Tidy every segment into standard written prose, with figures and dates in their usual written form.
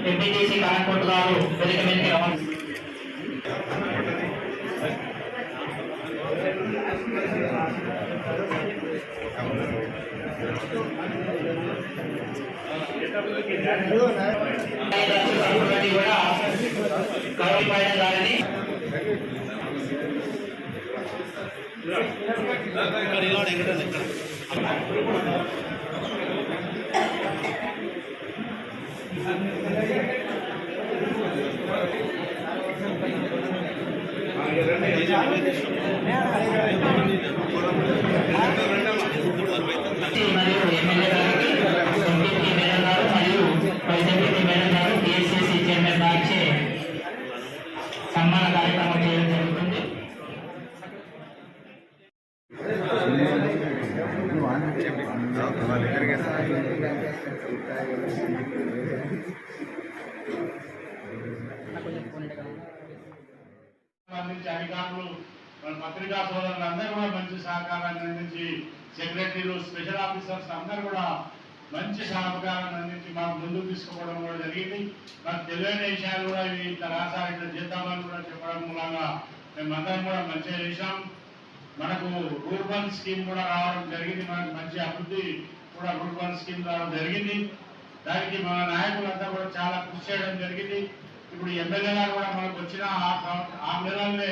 MPTC కానకోట గారు వేదిక మీదకి రావాలి. కూడా కౌలిపాయన గారిని మరియు ఎమ్మెల్యే గారికి ఎంపీపీ మేడం గారు మరియు వైస్ ఎంపీపీ మేడం గారు పిఎస్సిసి చైర్మన్ గారిచే సన్మాన కార్యక్రమం చేయడం జరుగుతుంది. అధికారులు పత్రికా సోదరులందరూ కూడా మంచి సహకారాన్ని అందించి సెక్రటరీలు స్పెషల్ ఆఫీసర్స్ అందరూ కూడా మంచి సహకారాన్ని అందించి మాకు ముందుకు తీసుకుపోవడం కూడా జరిగింది. మాకు తెలియని విషయాలు కూడా ఇవి ఇట్లా రాసారు ఇట్లా చేద్దామని కూడా చెప్పడం మూలంగా మేమందరం కూడా మంచిగా చేశాం. మనకు రూర్బన్ స్కీమ్ కూడా రావడం జరిగింది. మనకు మంచి అభివృద్ధి కూడా రూర్బన్ స్కీమ్ రావడం జరిగింది. దానికి మన నాయకులంతా కూడా చాలా కృషి చేయడం జరిగింది. ఇప్పుడు ఎమ్మెల్యే గారు కూడా మనకు వచ్చిన ఆ నెలలనే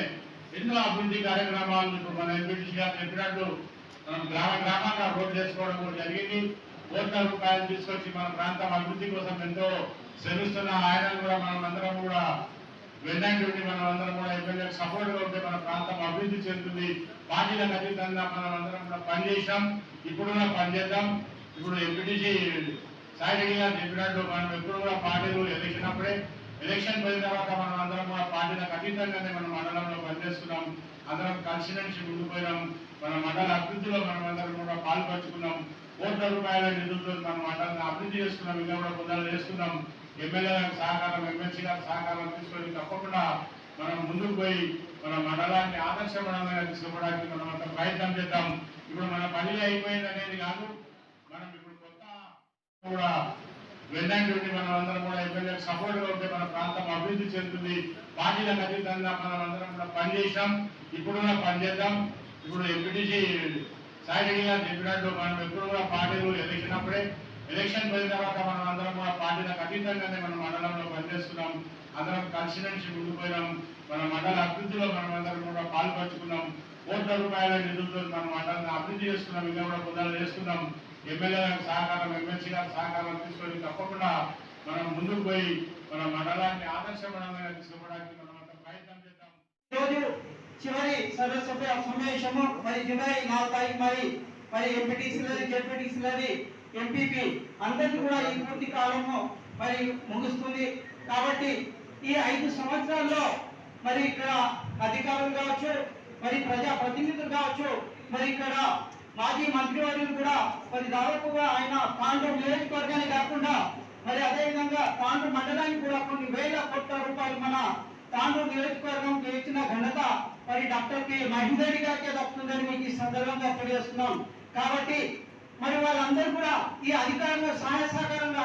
ఎన్నో అభివృద్ధి కార్యక్రమాలు ఇప్పుడు మన ఎంపీటీసీ గారు చెప్పినట్టు మనం గ్రామంగా రోడ్డు చేసుకోవడం కూడా జరిగింది. ₹1,00,00,000 తీసుకొచ్చి మన ప్రాంతం అభివృద్ధి కోసం ఎంతో శ్రమిస్తున్న ఆయన కూడా మనం అందరం కూడా వెన్నంటి మనం అందరం కూడా ఎమ్మెల్యేకి సపోర్ట్గా ఉంటే మన ప్రాంతం అభివృద్ధి చెందుతుంది. పార్టీలకు అతీతంగా మనం అందరం కూడా పనిచేసాం, ఇప్పుడు కూడా పనిచేద్దాం. ఇప్పుడు ఎంపీటీసీ సాయి రెడ్డి గారు చెప్పినట్టు మనం ఎప్పుడు కూడా పార్టీలు ఎలక్షన్ అప్పుడే ఎలక్షన్ పోయిన తర్వాత మనం అందరం కూడా పార్టీలకు అతీతంగానే మన మండలంలో పనిచేస్తున్నాం. అందరం కలిసిమెలిసి ముందుకు పోయినాం. మన మండల అభివృద్ధిలో మనం అందరం కూడా పాల్పంచుకున్నాం. ₹1,00,00,000 నిధులతో మన మండలాన్ని అభివృద్ధి చేసుకున్నాం. ఇంకా కూడా పొందాలు చేసుకున్నాం. ఎమ్మెల్యే గారి సహకారం, ఎమ్మెల్సీ గారి సహకారం తీసుకొని తప్పకుండా మనం ముందుకు పోయి మన మండలాన్ని ఆదర్శ మండలంగా తీసుకోవడానికి మనం అంత ప్రయత్నం చేద్దాం. ఇప్పుడు మన పని అయిపోయింది అనేది కాదు, మనం ఇప్పుడు కొత్త కూడా వెన్నంటి మనం అందరం కూడా ఎమ్మెల్యేకి సపోర్ట్గా ఉంటే మన ప్రాంతం అభివృద్ధి చెందుతుంది. పార్టీలకు అతీతంగా మనం అందరం కూడా పనిచేసాం, ఇప్పుడు కూడా పనిచేద్దాం. ఇప్పుడు ఎంపీటీసీ సాయి రెడ్డి గారు చెప్పినట్టు మనం ఎప్పుడు కూడా పార్టీలు ఎలక్షన్ అప్పుడే ఎలక్షన్ పోయిన తర్వాత మనం అందరం కూడా పార్టీలకు అతీతంగానే మన మండలంలో పనిచేస్తున్నాం. అందరం కలిసిమెలిసి ముందుకు పోయినాం. మన మండల అభివృద్ధిలో మనం అందరం కూడా పాల్పంచుకున్నాం. ₹1,00,00,000 నిధులతో మన మండలాన్ని అభివృద్ధి చేసుకున్నాం. ఇంకా కూడా పొందాలు చేసుకున్నాం. ఎమ్మెల్యే గారి సహకారం, ఎమ్మెల్సీ గారి సహకారం తీసుకొని తప్పకుండా మనం ముందుకు పోయి మన మండలాన్ని ఆదర్శ మండలంగా తీసుకోవడానికి మనం అంత ప్రయత్నం చేద్దాం. ఈరోజు చివరి సదస్సు సమావేశము మరి జూలై 4 తారీఖు మరి ఎంపీటీసీలని, జెడ్పీటీసీలని, ఎంపీపీ అందరికీ కూడా ఈ పూర్తి కాలము మరి ముగుస్తుంది. కాబట్టి ఈ 5 సంవత్సరాల్లో మరి ఇక్కడ అధికారులు కావచ్చు, మరి ప్రజా ప్రతినిధులు కావచ్చు, మరి ఇక్కడ మాజీ మంత్రివర్యులు కూడా మరి దాదాపుగా ఆయన తాండూరు నియోజకవర్గాన్ని కాకుండా మరి అదేవిధంగా తాండూరు మండలానికి కూడా కొన్ని ₹1,000,00,000 మన తాండూరు నియోజకవర్గంకి ఇచ్చిన ఘనత మరి డాక్టర్ కె మహేందర్ రెడ్డి గారికే దక్కుతుందని మీకు ఈ సందర్భంగా తెలియజేస్తున్నాం. కాబట్టి మరి వాళ్ళందరూ కూడా ఈ అధికారుల సహాయ సహకారాలు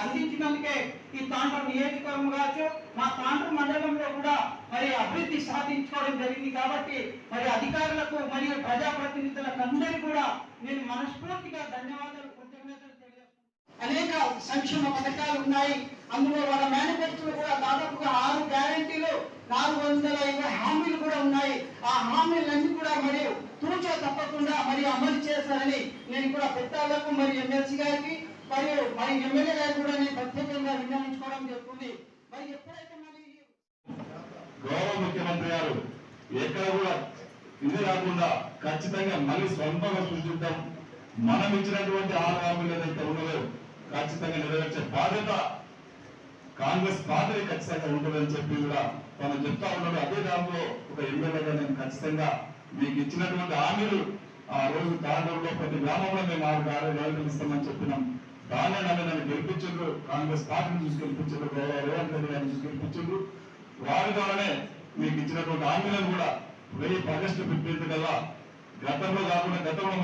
అందించినందుకే ఈ తాండూరు నియోజకవర్గం కావచ్చు, మా తాండూరు మండలంలో కూడా మరి అభివృద్ధి సాధించుకోవడం జరిగింది. కాబట్టి మరి అధికారులకు మరియు ప్రజాప్రతినిధులకు అందరికీ కూడా నేను మనస్ఫూర్తిగా ధన్యవాదాలు, కృతజ్ఞతలు తెలియజేస్తున్నాను. అనేక సంక్షేమ పథకాలు ఉన్నాయి. అందులో వాళ్ళ మేనిఫెస్టోలో కూడా దాదాపుగా 6 గ్యారంటీలు, 450 హామీలు కూడా ఉన్నాయి. ఆ హామీలన్నీ కూడా మరి తూచా తప్పకుండా మరి అమలు చేస్తారని నేను కూడా పెద్దలకు మరి ఎమ్మెల్సీ గారికి మరియు మరి ఎమ్మెల్యే గారికి కూడా నేను ప్రత్యేకంగా విన్నవించుకోవడం జరుగుతుంది. మరి ఎప్పుడైతే మరి గౌరవ ముఖ్యమంత్రి గారు ఎక్కడ కూడా ఇది రాకుండా ఖచ్చితంగా మళ్ళీ స్వల్పంగా సృష్టిద్దాం, మనం ఇచ్చినటువంటి 6 హామీలు ఏదైతే ఉన్నదో ఖచ్చితంగా నెరవేర్చే బాధ్యత కాంగ్రెస్ పార్టీ ఖచ్చితంగా ఉంటుందని చెప్పి కూడా మనం చెప్తా ఉన్నాడు. అదే దాంట్లో ఒక ఎమ్మెల్యేగా నేను ఖచ్చితంగా మీకు ఇచ్చినటువంటి హామీలు ఆ రోజు తాండూరులో ప్రతి గ్రామంలో మేము 6 కార్యాలయాలు ఇస్తామని చెప్పినాం. దాన్ని నన్ను గెలిపించారు, కాంగ్రెస్ పార్టీని చూసి గెలిపించారు, గౌరవ రేవంత్ రెడ్డి గారిని చూసి గెలిపించారు. వారి ద్వారానే మీకు ఇచ్చినటువంటి హామీలను కూడా 1000 ఆగస్టు 15 కల్లా గతంలో కాకుండా గతంలో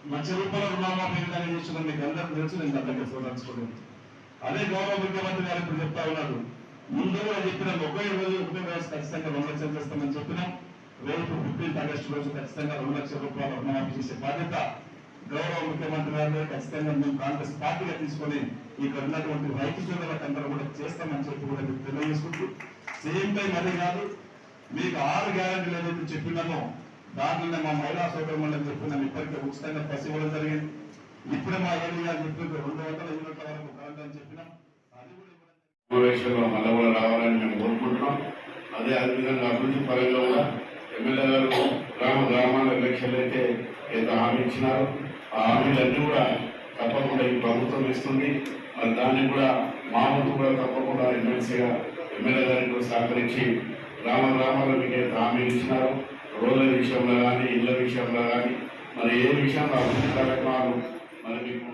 రూపాయల రుణమాఫీ విధానం చేస్తున్నాం మీకు అందరికీ తెలుసు, నేను అందరికీ చూడాల్సుకోలేదు. అదే గౌరవ ముఖ్యమంత్రి గారు ఇప్పుడు చెప్తా ఉన్నారు, ముందు కూడా చెప్పినాం ఒకే రోజు ఒకటే రోజు ఖచ్చితంగా 2 లక్షలు చేస్తామని చెప్పినాం. రేపు 15 ఆగస్టు రోజు ఖచ్చితంగా 2 లక్షల రూపాయల రుణమాఫీ చేసే బాధ్యత గౌరవ ముఖ్యమంత్రి గారు ఖచ్చితంగా మేము కాంగ్రెస్ పార్టీగా తీసుకొని ఇక్కడ ఉన్నటువంటి రైతు సోదరులకు అందరూ కూడా చేస్తామని చెప్పి కూడా మీకు తెలియజేసుకుంటూ, సేమ్ టైం అదే కాదు, మీకు 6 గ్యారెంటీలు ఏదైతే చెప్పినామో దాంట్లోనే మా మహిళా సోదరులను చెప్పినాం ఇప్పటికే ఉచితంగా బస్సు ఇవ్వడం జరిగింది. ఇప్పుడే మా ఏరియా చెప్పి 200 యూనిట్ల వరకు కరెంట్ అని చెప్పినాం, అది కూడా సమావేశంలో మళ్ళీ కూడా రావాలని మేము కోరుకుంటున్నాం. అదేవిధంగా అభివృద్ధి పరంగా కూడా ఎమ్మెల్యే గారు గ్రామాల ఎలక్షన్లు అయితే ఏదో హామీ ఇచ్చినారు, ఆ హామీలన్నీ కూడా తప్పకుండా ఈ ప్రభుత్వం ఇస్తుంది. మరి దాన్ని కూడా మా వంతు కూడా తప్పకుండా ఎమ్మెల్యే గారికి కూడా సహకరించి గ్రామాల్లో మీకు ఏదో హామీ ఇచ్చినారు, రోడ్ల విషయంలో కానీ ఇళ్ల విషయంలో కానీ మరి ఏ విషయంలో అభివృద్ధి కార్యక్రమాలు మరి మీకు